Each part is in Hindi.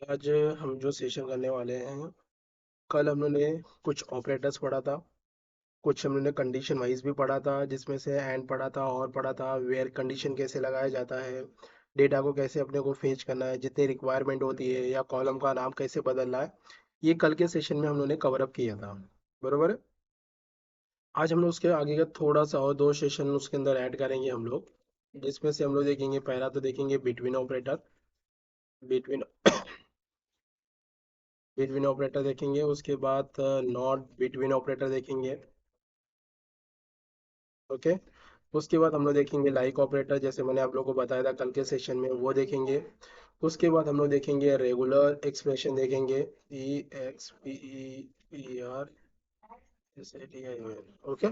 आज हम जो सेशन करने वाले हैं, कल हमने कुछ ऑपरेटर्स पढ़ा था, कुछ हमने कंडीशन वाइज भी पढ़ा था, जिसमें से एंड पढ़ा था और पढ़ा था वेयर कंडीशन कैसे लगाया जाता है, डेटा को कैसे अपने को फेच करना है, जितनी रिक्वायरमेंट होती है, या कॉलम का नाम कैसे बदलना है। ये कल के सेशन में हम लोगों ने कवर अप किया था। बरोबर है। आज हम लोग उसके आगे का थोड़ा सा और दो सेशन उसके अंदर ऐड करेंगे हम लोग, जिसमें से हम लोग देखेंगे, पहला तो देखेंगे between operator. Between between operator देखेंगे, उसके बाद नॉट बिटवीन ऑपरेटर देखेंगे। ओके। उसके बाद हम लोग देखेंगे लाइक ऑपरेटर, जैसे मैंने आप लोगों को बताया था कल के सेशन में, वो देखेंगे। उसके बाद हम लोग देखेंगे रेगुलर एक्सप्रेशन देखेंगे, E X P E R S A T I O N. Okay.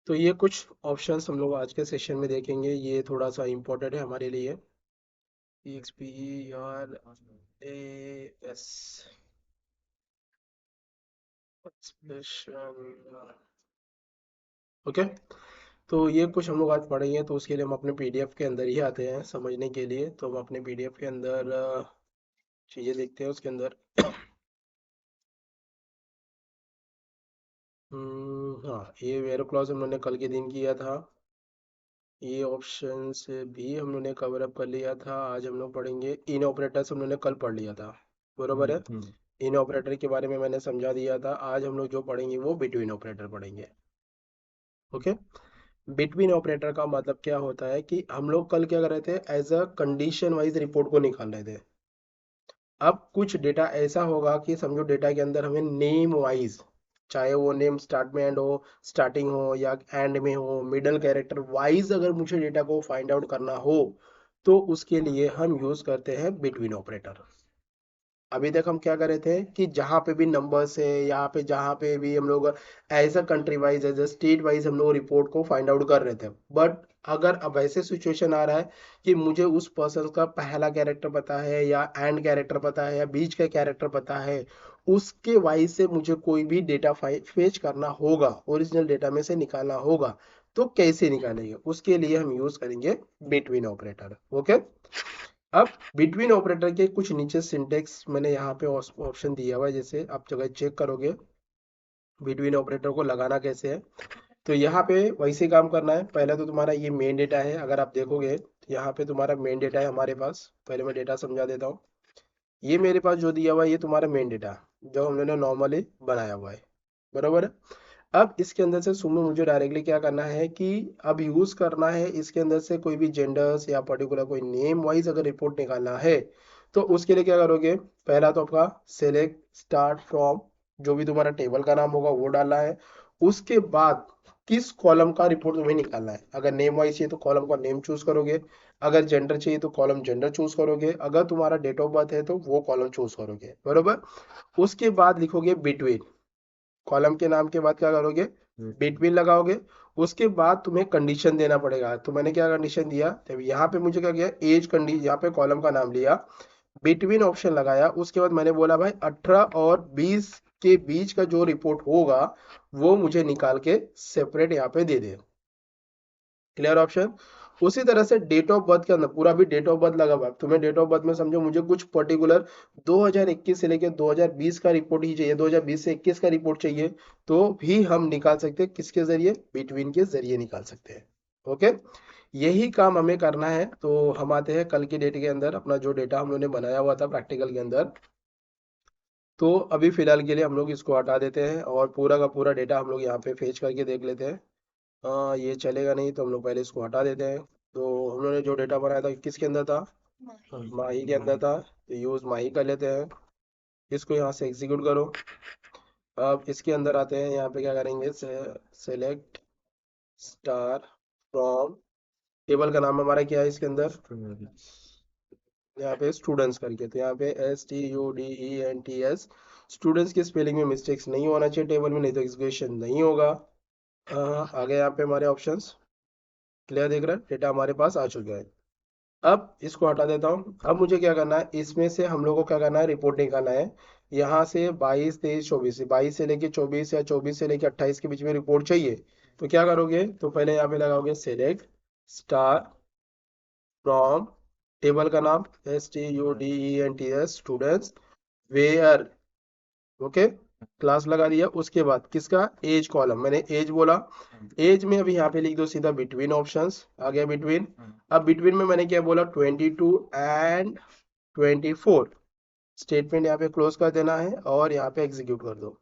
तो ये कुछ ऑप्शंस हम लोग आज के सेशन में देखेंगे, ये थोड़ा सा इम्पोर्टेंट है हमारे लिए। E X P E R A S expression. Okay. तो ये कुछ हम लोग आज पढ़ेंगे, तो उसके लिए हम अपने पीडीएफ के अंदर ही आते हैं समझने के लिए। तो हम अपने पीडीएफ के अंदर चीज़ें देखते हैं उसके अंदर। हाँ, ये वेरो क्लॉज हम लोगों ने कल के दिन किया था। ये ऑप्शन से भी हम लोगों ने कवर अप कर लिया था। आज हम लोग पढ़ेंगे इन ऑपरेटर्स, हम लोगों ने कल पढ़ लिया था। बरोबर है। इन ऑपरेटर के बारे में मैंने समझा दिया था। आज हम लोग जो पढ़ेंगे वो बिटवीन ऑपरेटर पढ़ेंगे। ओके। बिटवीन ऑपरेटर का मतलब क्या होता है कि हम लोग कल क्या कर रहे थे, as a condition wise report को निकाल रहे थे। अब कुछ डेटा ऐसा होगा कि समझो डेटा के अंदर हमें नेम वाइज, चाहे वो नेम स्टार्ट में एंड हो, स्टार्टिंग हो या एंड में हो, मिडल कैरेक्टर वाइज अगर मुझे डेटा को फाइंड आउट करना हो, तो उसके लिए हम यूज करते हैं बिटवीन ऑपरेटर। अभी तक हम क्या कर रहे थे कि जहाँ पे भी नंबर्स है, यहाँ पे जहाँ पे भी हम लोग as a country wise, as a state wise हम लोग रिपोर्ट को फाइंड आउट कर रहे थे। बट अगर अब ऐसे सिचुएशन आ रहा है कि मुझे उस पर्सन का पहला कैरेक्टर पता है, या एंड कैरेक्टर पता है, या बीच का कैरेक्टर पता है, उसके वाइज से मुझे कोई भी डेटा फेच करना होगा, ओरिजिनल डेटा में से निकालना होगा, तो कैसे निकालेंगे, उसके लिए हम यूज करेंगे बिटवीन ऑपरेटर। ओके। अब बिटवीन ऑपरेटर के कुछ नीचे सिंटेक्स मैंने यहाँ पे ऑप्शन दिया हुआ है, जैसे आप जगह चेक करोगे बिटवीन ऑपरेटर को लगाना कैसे है। तो यहाँ पे वैसे काम करना है। पहले तो तुम्हारा ये मेन डेटा है, अगर आप देखोगे तो यहाँ पे तुम्हारा मेन डेटा है हमारे पास। पहले मैं डेटा समझा देता हूँ। ये मेरे पास जो दिया हुआ है, ये तुम्हारा मेन डेटा जो हम लोगों ने नॉर्मली बनाया हुआ है। बरोबर है। अब इसके अंदर से सुनो, मुझे डायरेक्टली क्या करना है कि अब यूज करना है इसके अंदर से कोई भी जेंडर्स या पर्टिकुलर कोई नेम वाइज अगर रिपोर्ट निकालना है, तो उसके लिए क्या करोगे, पहला तो आपका सेलेक्ट स्टार्ट फ्रॉम, जो भी तुम्हारा टेबल का नाम होगा वो डालना है। उसके बाद किस कॉलम का रिपोर्ट तुम्हें निकालना है, अगर नेम वाइज चाहिए तो कॉलम का नेम चूज करोगे, अगर जेंडर चाहिए तो कॉलम जेंडर चूज करोगे, अगर तुम्हारा डेट ऑफ बर्थ है तो वो कॉलम चूज करोगे। बरोबर। उसके बाद लिखोगे बिटवीन, कॉलम के नाम के बाद क्या करोगे, बिटवीन लगाओगे। उसके बाद तुम्हें कंडीशन देना पड़ेगा। तो मैंने क्या कंडीशन दिया, तब यहाँ पे मुझे क्या किया, एज कंडीशन, यहाँ पे कॉलम का नाम लिया, बिटवीन ऑप्शन लगाया। उसके बाद मैंने बोला भाई 18 और 20 के बीच का जो रिपोर्ट होगा वो मुझे निकाल के सेपरेट यहाँ पे दे दे। Clear option. उसी तरह से डेट ऑफ बर्थ के अंदर पूरा भी डेट ऑफ बर्थ लगा हुआ है। तुम्हें डेट ऑफ बर्थ में समझो मुझे कुछ पर्टिकुलर 2021 से लेकर 2020 का रिपोर्ट ही चाहिए, 2020 से 21 का रिपोर्ट चाहिए, तो भी हम निकाल सकते हैं, किसके जरिए, बिटवीन के जरिए निकाल सकते हैं। ओके। यही काम हमें करना है। तो हम आते हैं कल की डेट के अंदर, अपना जो डेटा हम लोगों ने बनाया हुआ था प्रैक्टिकल के अंदर। तो अभी फिलहाल के लिए हम लोग इसको हटा देते हैं और पूरा का पूरा डेटा हम लोग यहाँ पे फेच करके देख लेते हैं। हाँ, ये चलेगा नहीं तो हम लोग पहले इसको हटा देते हैं। तो हम लोगों ने जो डेटा बनाया था किसके अंदर था, माही के अंदर था। तो यूज माही कर लेते हैं। इसको यहाँ से एग्जीक्यूट करो। अब इसके अंदर आते हैं, यहाँ पे क्या करेंगे, सेलेक्ट स्टार फ्रॉम, टेबल का नाम हमारा क्या है इसके अंदर, यहाँ पे स्टूडेंट्स करके, तो यहाँ पे STUDENTS। स्टूडेंट्स की स्पेलिंग में मिस्टेक्स नहीं होना चाहिए टेबल में, नहीं तो एग्जीक्यूशन नहीं होगा। आगे यहाँ पे हमारे ऑप्शंस क्लियर दिख रहा है, डेटा हमारे पास आ चुका है। अब इसको हटा देता हूँ। अब मुझे क्या करना है, इसमें से हम लोग को क्या करना है, रिपोर्ट निकालना है। यहाँ से 22 23 24, 22 से लेके 24 या 24 से लेके 28 के बीच में रिपोर्ट चाहिए। तो क्या करोगे, तो पहले यहाँ पे लगाओगे सेलेक्ट स्टार फ्रॉम टेबल का नाम STUDENTS students, where, okay, class लगा दिया। उसके बाद किसका एज कॉलम, मैंने एज बोला, एज में अभी यहाँ पे लिख दो सीधा बिटवीन ऑप्शंस, आ गया बिटवीन। अब बिटवीन में मैंने क्या बोला 22 एंड 24, स्टेटमेंट यहाँ पे क्लोज कर देना है और यहाँ पे एग्जीक्यूट कर दो।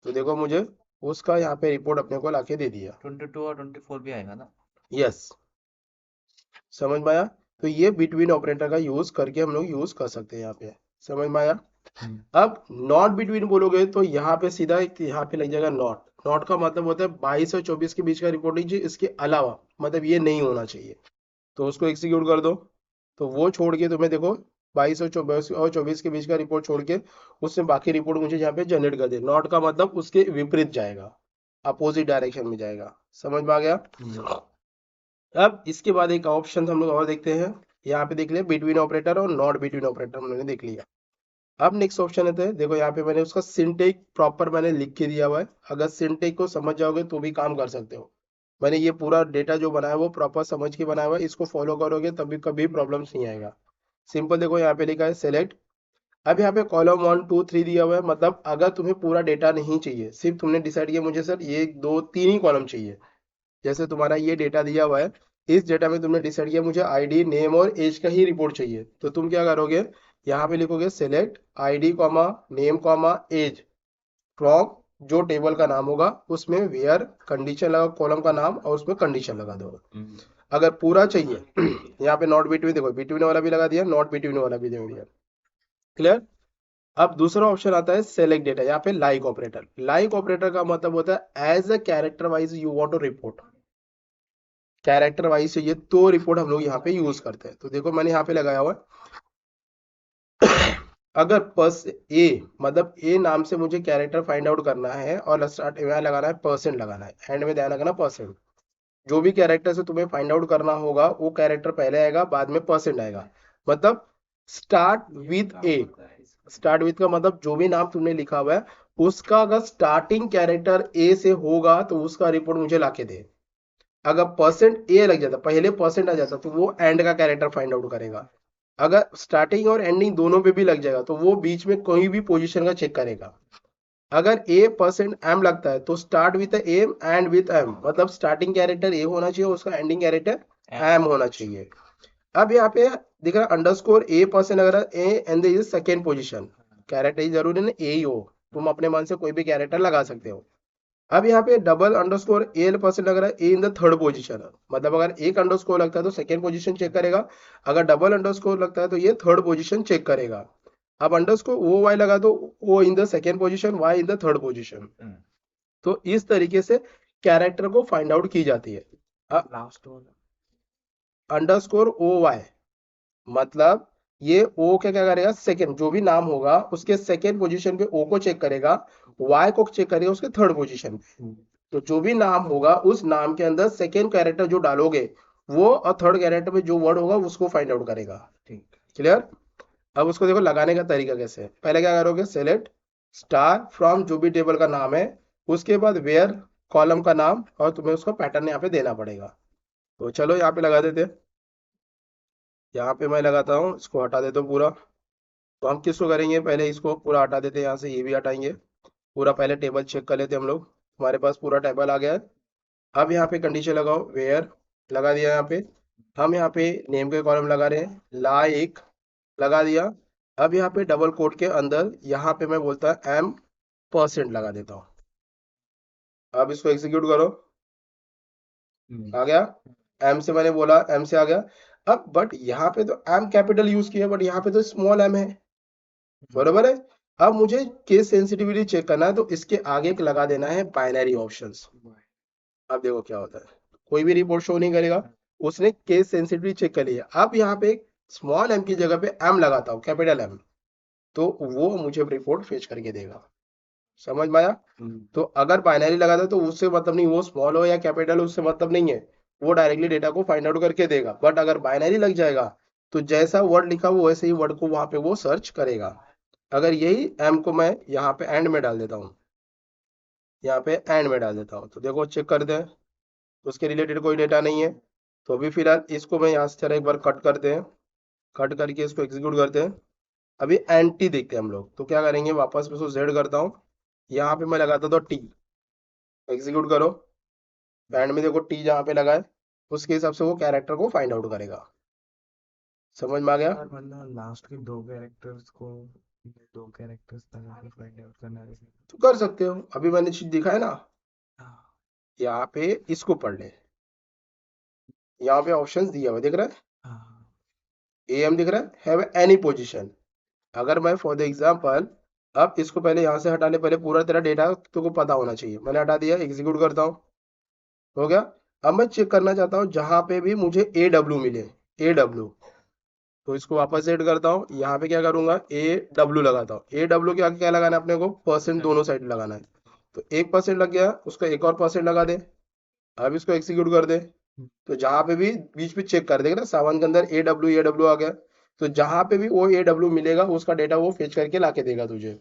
तो देखो मुझे उसका यहाँ पे रिपोर्ट अपने को लाके दे दिया। 22 और 24 भी आएगा ना? यस, समझ में आया? तो ये बिटवीन ऑपरेटर का यूज करके हम लोग यूज कर सकते हैं यहाँ पे, समझ में आया? अब नॉट बिटवीन बोलोगे तो यहाँ पे सीधा यहाँ पे लग जाएगा नॉट। नॉट का मतलब होता है 22 और 24 के बीच का रिपोर्ट लीजिए, इसके अलावा मतलब ये नहीं होना चाहिए, तो उसको एग्जीक्यूट कर दो। तो वो छोड़ के तुम्हें देखो 22 और 24 के बीच का रिपोर्ट छोड़ के उससे बाकी रिपोर्ट मुझे यहाँ पे जनरेट कर दे। नॉट का मतलब उसके विपरीत जाएगा, अपोजिट डायरेक्शन में जाएगा, समझ में आ गया? अब इसके बाद एक ऑप्शन हम लोग और देखते हैं, यहाँ पे देख लिया बिटवीन ऑपरेटर और नॉट बिटवीन ऑपरेटर हम लोगों ने देख लिया। अब नेक्स्ट ऑप्शन है, देखो यहाँ पे मैंने उसका सिंटेक प्रॉपर मैंने लिख के दिया हुआ है, अगर सिंटेक को समझ जाओगे तो भी काम कर सकते हो। मैंने ये पूरा डेटा जो बनाया वो प्रॉपर समझ के बनाया हुआ है, इसको फॉलो करोगे तभी कभी प्रॉब्लम्स नहीं आएगा। सिंपल देखो यहाँ पे लिखा है सेलेक्ट। अब यहाँ पे कॉलम 1 2 3 दिया हुआ है, मतलब अगर तुम्हें पूरा डेटा नहीं चाहिए, सिर्फ तुमने डिसाइड किया मुझे सर ये 2 3 ही कॉलम चाहिए, जैसे तुम्हारा ये डेटा दिया हुआ है, इस डेटा में तुमने डिसाइड किया मुझे आईडी नेम और एज का ही रिपोर्ट चाहिए, तो तुम क्या करोगे, यहाँ पे लिखोगे select ID comma name comma age from जो टेबल का नाम होगा उसमें वेयर कंडीशन लगा, कॉलम का नाम और उसमें कंडीशन लगा दो। अगर पूरा चाहिए यहाँ पे नॉट बिटवीन, देखो बिटवीन वाला भी लगा दिया, नॉट बिटवीन वाला भी दे दिया, क्लियर? अब दूसरा ऑप्शन आता है सेलेक्ट डेटा, यहाँ पे लाइक ऑपरेटर। लाइक ऑपरेटर का मतलब होता है as a character wise you want to report, character wise चाहिए तो रिपोर्ट हम लोग यहाँ पे यूज करते हैं। तो देखो मैंने यहाँ पे लगाया हुआ है अगर पर्स ए, मतलब ए नाम से मुझे कैरेक्टर फाइंड आउट करना है और स्टार्ट में लगाना है परसेंट लगाना है, एंड में ध्यान रखना परसेंट, जो भी कैरेक्टर से तुम्हें फाइंड आउट करना होगा वो कैरेक्टर पहले आएगा बाद में परसेंट आएगा, मतलब start with A. Start with का मतलब जो भी नाम तुमने लिखा हुआ है उसका अगर स्टार्टिंग कैरेक्टर ए से होगा तो उसका रिपोर्ट मुझे लाके दे। अगर परसेंट ए लग जाता, पहले परसेंट आ जाता, तो वो एंड का कैरेक्टर फाइंड आउट करेगा। अगर स्टार्टिंग और एंडिंग दोनों पे भी लग जाएगा तो वो बीच में कोई भी पोजीशन का चेक करेगा। अगर ए परसेंट एम लगता है तो start with M end with M, मतलब स्टार्टिंग कैरेक्टर ए होना चाहिए, उसका एंडिंग कैरेक्टर एम होना चाहिए। अब यहाँ पे दिख रहा अंडरस्कोर ए परसेंट अगर A and is second position, character जरूरी नहीं ए ही हो, तुम अपने मन से कोई भी कैरेक्टर लगा सकते हो। अब यहाँ पे डबल अंडरस्कोर एल परसेंट लग रहा है ए इन द थर्ड पोजीशन, मतलब अगर एक अंडरस्कोर लगता है तो सेकेंड पोजीशन चेक करेगा, अगर डबल अंडरस्कोर लगता है तो ये थर्ड पोजीशन चेक करेगा। अब अंडरस्कोर ओ वाई लगा दो, O in the second position Y in the third position. तो इस तरीके से कैरेक्टर को फाइंड आउट की जाती है। लास्ट वाला अंडरस्कोर ओ वाई मतलब ये ओ क्या क्या करेगा, सेकेंड जो भी नाम होगा उसके सेकेंड पोजीशन पे ओ को चेक करेगा, वाई को चेक करेगा उसके थर्ड पोजीशन पे। तो जो भी नाम होगा उस नाम के अंदर सेकेंड कैरेक्टर जो डालोगे वो और थर्ड कैरेक्टर में जो वर्ड होगा उसको फाइंड आउट करेगा। ठीक। क्लियर? अब उसको देखो लगाने का तरीका कैसे है, पहले क्या करोगे सेलेक्ट स्टार फ्रॉम जो भी टेबल का नाम है, उसके बाद वेयर कॉलम का नाम, और तुम्हें उसका पैटर्न यहाँ पे देना पड़ेगा। तो चलो यहाँ पे लगा देते हैं, यहाँ पे मैं लगाता हूँ, इसको हटा देता हूँ पूरा। तो हम किसको करेंगे, पहले इसको पूरा हटा देते हैं, यहाँ से ये भी हटाएंगे, पूरा पहले टेबल चेक कर लेते हैं हम लोग। हमारे पास पूरा टेबल आ गया है। अब यहाँ पे कंडीशन लगाओ वेयर, लगा दिया यहाँ पे। हम यहाँ पे नेम के कॉलम लगा रहे हैं, लाइक लगा दिया। अब यहाँ पे डबल कोट के अंदर यहाँ पे मैं बोलता है एम परसेंट लगा देता हूँ। अब इसको एग्जीक्यूट करो, आ गया, एम से मैंने बोला एम से आ गया। अब बट यहाँ पे तो एम कैपिटल यूज किया, बट यहाँ पे तो स्मॉल एम है, बरोबर है? अब मुझे केस सेंसिटिविटी चेक करना है तो इसके आगे एक लगा देना है बाइनरी ऑप्शंस। अब देखो क्या होता है, कोई भी रिपोर्ट शो नहीं करेगा, उसने केस सेंसिटिविटी चेक कर लिया। अब यहाँ पे एक स्मॉल एम की जगह पे एम लगाता हूँ, कैपिटल एम, तो वो मुझे रिपोर्ट फेच करके देगा। समझ में आया? तो अगर बाइनरी लगाता है तो उससे मतलब नहीं, वो स्मॉल हो या कैपिटल हो उससे मतलब नहीं है, वो डायरेक्टली डेटा को फाइंड आउट करके देगा। बट अगर बाइनरी लग जाएगा तो जैसा वर्ड लिखा वो वैसे ही वर्ड को वहां पे वो सर्च करेगा। अगर यही एम को मैं यहाँ पे एंड में डाल देता हूँ, यहाँ पे एंड में डाल देता हूँ, तो देखो चेक कर दे, उसके रिलेटेड कोई डेटा नहीं है। तो अभी फिलहाल इसको मैं यहाँ से जरा एक बार कट करते हैं, कट करके इसको एग्जीक्यूट करते हैं। अभी एंटी देखते हैं हम लोग, तो क्या करेंगे, वापस में इसको जेड करता हूँ, यहाँ पे मैं लगाता था टी, एग्जीक्यूट करो, एंड में देखो टी जहाँ पे लगा है, उसके हिसाब से वो कैरेक्टर को फाइंड आउट करेगा। समझ में आ गया? सर मतलब लास्ट के दो कैरेक्टर्स को, दो कैरेक्टर्स लगा के फाइंड आउट करना है। तो कर सकते हो, अभी मैंने चीज दिखा है ना, हाँ। यहाँ पे इसको पढ़ ले, यहाँ पे ऑप्शंस दिया हुआ दिख रहा है, हाँ। एम दिख रहा है, हैव एनी पोजीशन। अगर मैं फॉर द एग्जांपल, अब इसको पहले यहाँ से हटा ले, पहले पूरा तेरा डेटा तुमको पता होना चाहिए, मैंने हटा दिया, एग्जीक्यूट करता हूँ, हो गया। अब मैं चेक करना चाहता हूँ जहां पे भी मुझे ए डब्ल्यू मिले, ए डब्ल्यू, तो इसको वापस सेट करता हूँ, यहाँ पे क्या करूंगा, ए डब्ल्यू लगाता हूँ, ए डब्ल्यू के आगे क्या लगाना है अपने को, परसेंट, दोनों साइड लगाना है। तो 1% लग गया, उसका एक और परसेंट लगा दे, अब इसको एक्सीक्यूट कर दे। तो जहां पे भी बीच में चेक कर देगा ना, सावन के अंदर ए डब्ल्यू आ गया, तो जहां पे भी वो ए डब्ल्यू मिलेगा उसका डेटा वो फेच करके लाके देगा तुझे।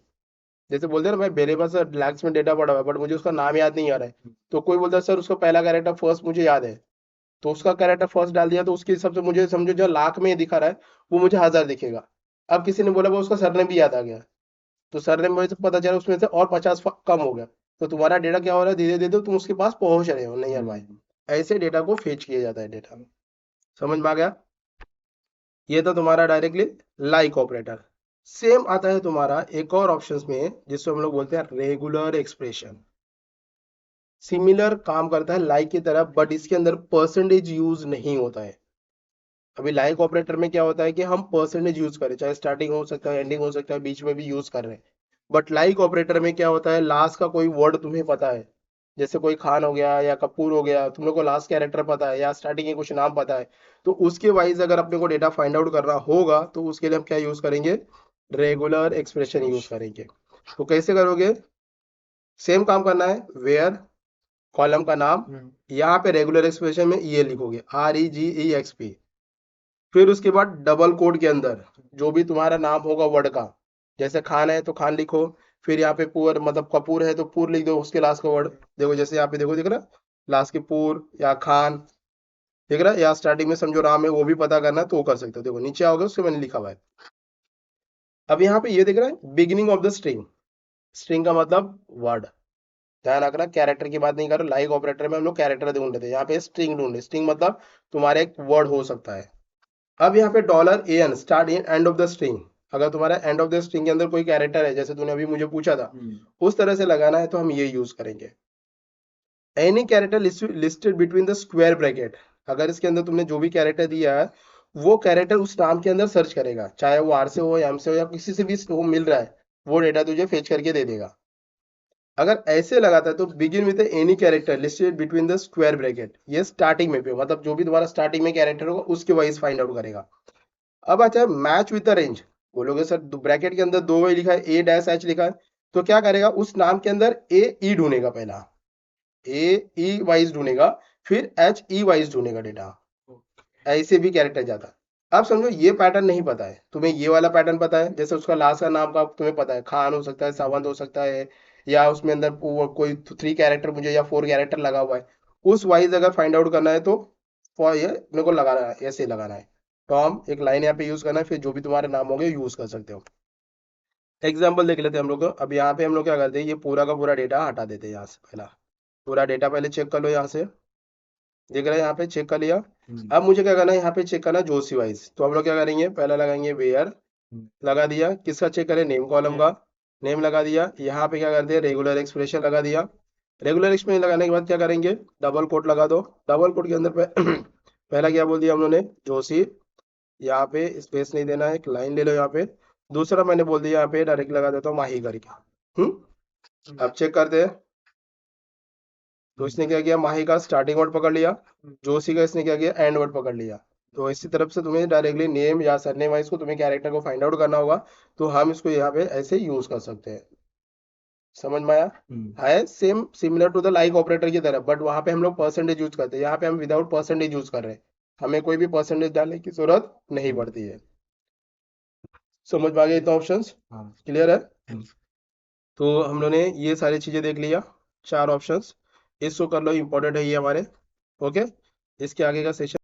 जैसे बोलते हैं ना, भाई मेरे पास लैक्स में डेटा पड़ा हुआ है बट मुझे उसका नाम याद नहीं आ रहा है, तो कोई बोलता है सर उसका पहला कैरेक्टर फर्स्ट मुझे याद है, तो उसका कैरेक्टर फर्स्ट डाल दिया, तो उसके हिसाब से मुझे समझो जो लाख में दिखा रहा है वो मुझे 1000 दिखेगा। अब किसी ने बोला वो उसका सरनेम भी याद आ गया, तो सरनेम में से पता चला उसमें से और 50 कम हो गया, तो तुम्हारा डेटा क्या हो रहा है, धीरे धीरे तुम उसके पास पहुंच रहे हो नहीं यार भाई। ऐसे डेटा को फेच किया जाता है डेटा में। समझ में आ गया? ये था तुम्हारा डायरेक्टली लाइक ऑपरेटर। सेम आता है तुम्हारा एक और ऑप्शंस में जिसको हम लोग बोलते हैं रेगुलर एक्सप्रेशन। सिमिलर काम करता है लाइक की तरह, बट इसके अंदर परसेंटेज यूज नहीं होता है। अभी लाइक ऑपरेटर में क्या होता है कि हम परसेंटेज यूज करें, चाहे स्टार्टिंग हो सकता है, एंडिंग हो सकता है, बीच में भी यूज कर रहे हैं। बट लाइक ऑपरेटर में क्या होता है, लास्ट का कोई वर्ड तुम्हें पता है, जैसे कोई खान हो गया या कपूर हो गया, तुम लोग को लास्ट कैरेक्टर पता है या स्टार्टिंग के कुछ नाम पता है, तो उसके वाइज अगर अपने को डेटा फाइंड आउट करना होगा तो उसके लिए हम क्या यूज करेंगे, रेगुलर एक्सप्रेशन यूज करेंगे। तो कैसे करोगे, सेम काम करना है, वेयर, कॉलम का नाम, यहाँ पे रेगुलर एक्सप्रेशन में ये लिखोगे REGEXP, फिर उसके बाद डबल कोड के अंदर जो भी तुम्हारा नाम होगा वर्ड का, जैसे खान है तो खान लिखो, फिर यहाँ पे पूर मतलब कपूर है तो पूर लिख दो उसके लास्ट का वर्ड, देखो जैसे यहाँ पे देखो दिख रहा, लास्ट के पूर या खान, दिख रहा है, या स्टार्टिंग में समझो राम है वो भी पता करना है तो वो कर सकते हो, देखो नीचे आओगे उसके मैंने लिखा हुआ है। अब यहाँ पे ये दिख रहा है beginning of the string, string का मतलब वर्ड, ध्यान रखना कैरेक्टर की बात नहीं कर रहा, लाइक ऑपरेटर में हम लोग कैरेक्टर ढूंढ रहे थे, यहाँ पे स्ट्रिंग ढूंढे, स्ट्रिंग मतलब तुम्हारा एक वर्ड हो सकता है। अब यहाँ पे $AN start in end of the string, अगर तुम्हारा एंड ऑफ द स्ट्रिंग के अंदर कोई कैरेक्टर है जैसे तूने अभी मुझे पूछा था, उस तरह से लगाना है तो हम ये यूज करेंगे। Any character listed between the square bracket, अगर इसके अंदर तुमने जो भी कैरेक्टर दिया है वो कैरेक्टर उस नाम के अंदर सर्च करेगा, चाहे वो आर से हो, एम से हो या किसी से भी वो मिल रहा है, वो डेटा तुझे फेच करके दे देगा। अगर ऐसे लगाता है तो begin with any character listed between the square bracket, ये स्टार्टिंग में पे मतलब जो भी तुम्हारा स्टार्टिंग में कैरेक्टर होगा उसके वाइज फाइंड आउट करेगा। अब अच्छा है मैच विद द रेंज, बोलोगे सर ब्रैकेट के अंदर दो वही लिखा है A-H लिखा है, तो क्या करेगा उस नाम के अंदर AE ढूंढेगा, पहला AE वाइज ढूंढेगा, फिर HE वाइज ढूंढेगा डेटा, ऐसे भी कैरेक्टर जाता है। अब समझो ये पैटर्न नहीं पता है तुम्हें, ये वाला पैटर्न पता है, जैसे उसका लास्ट का नाम का तुम्हें पता है, खान हो सकता है, सावंत हो सकता है, या उसमें अंदर कोई 3 कैरेक्टर मुझे या 4 कैरेक्टर लगा हुआ है, उस वाइज अगर फाइंड आउट करना है तो फॉर ये मेरे को लगाना है, ऐसे लगाना है, टॉम एक लाइन यहाँ पे यूज करना है, फिर जो भी तुम्हारे नाम होंगे यूज कर सकते हो। एग्जाम्पल देख लेते हैं हम लोग, अब यहाँ पे हम लोग क्या करते हैं, ये पूरा का पूरा डेटा हटा देते हैं यहाँ से, पहला पूरा डेटा पहले चेक कर लो, यहाँ से देख रहे हैं यहाँ पे चेक कर लिया। अब मुझे क्या करना है, यहाँ पे चेक करना है जोशी वाइज, तो हम लोग क्या करेंगे, पहला लगाएंगे वेयर, लगा दिया, किसका चेक करें, नेम कॉलम का, नेम लगा दिया, यहाँ पे क्या करते हैं रेगुलर एक्सप्रेशन लगा दिया, रेगुलर एक्सप्रेशन लगाने के बाद क्या करेंगे, डबल कोट लगा दो, डबल कोट के अंदर पहला क्या बोल दिया हम लोगों ने, जोशी, यहाँ पे स्पेस नहीं देना है, एक लाइन ले लो यहाँ पे, दूसरा मैंने बोल दिया यहाँ पे डायरेक्ट लगा देता हूँ माही करके। अब चेक करते हैं, तो इसने क्या किया, माही का स्टार्टिंग वर्ड पकड़ लिया, जोशी का इसने क्या किया एंड वर्ड पकड़ लिया। तो इसी तरफ से तुम्हें डायरेक्टली नेम या सरनेम वाइज को तुम्हें कैरेक्टर को फाइंड आउट करना होगा, तो हम इसको यहाँ पे ऐसे यूज कर सकते हैं। समझ में आया? है same similar to the like operator की तरह, बट वहां पे हम लोग परसेंटेज यूज करते हैं, यहाँ पे हम विदाउट परसेंटेज यूज कर रहे हैं, हमें कोई भी परसेंटेज डालने की जरूरत नहीं पड़ती है। समझ में आ गया इतना ऑप्शंस? क्लियर है? तो हम लोगों ने ये सारी चीजें देख लिया, 4 ऑप्शंस, इसको कर लो, इंपॉर्टेंट है ये हमारे। ओके, इसके आगे का सेशन